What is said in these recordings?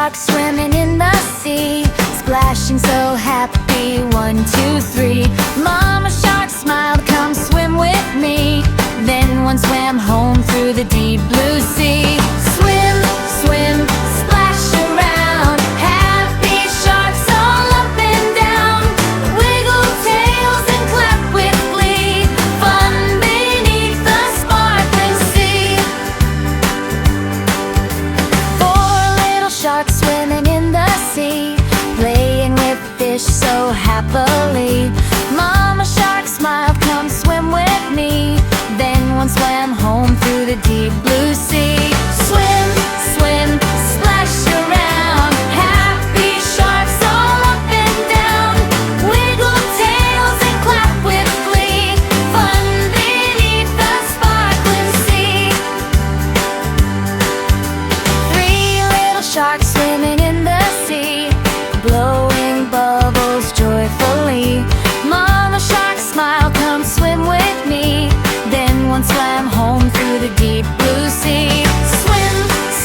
sharks swimming in the sea, splashing so happy, 1, 2, 3. Mama shark smiled, come swim with me. Then one swam home through the deep blue sea. Swim, swim, splash around, happy sharks all up and down. Wiggle tails and clap with glee, fun beneath the sparkling sea. 4 little sharks swimming in the sea, playing with fish so happily. Mama shark smiled, come swim with me. Then one swam home through the deep blue sea. Swim, swim, splash around, happy sharks all up and down. Wiggle tails and clap with glee, fun beneath the sparkling sea. 3 little sharks swimming in the sea, blowing bubbles joyfully. Mama shark smiled, come swim with me. Then one swam home through the deep blue sea. Swim,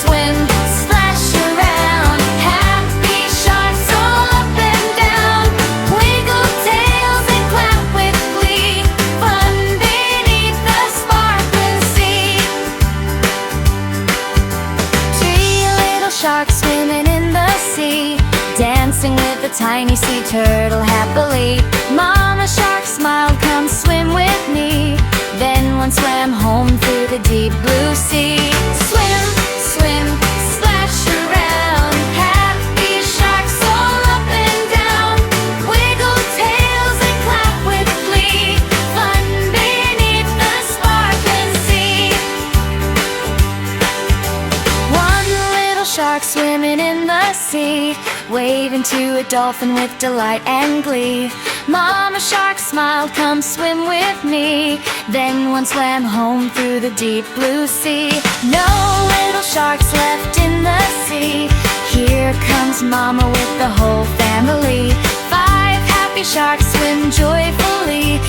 swim, splash around, happy sharks all up and down. Wiggle tails and clap with glee, fun beneath the sparkling sea. 3 little sharks swimming in the sea, dancing with the tiny sea turtle happily. Mama shark smiled, come swim with me. Then one swam home through the deep blue sea. Swim, swim, splash around, happy sharks all up and down. Wiggle tails and clap with glee, fun beneath the sparkling sea. 1 little shark swimming in the sea, waving to a dolphin with delight and glee. Mama shark smiled, come swim with me. Then one swam home through the deep blue sea. No little sharks left in the sea, here comes Mama with the whole family. 5 happy sharks swim joyfully,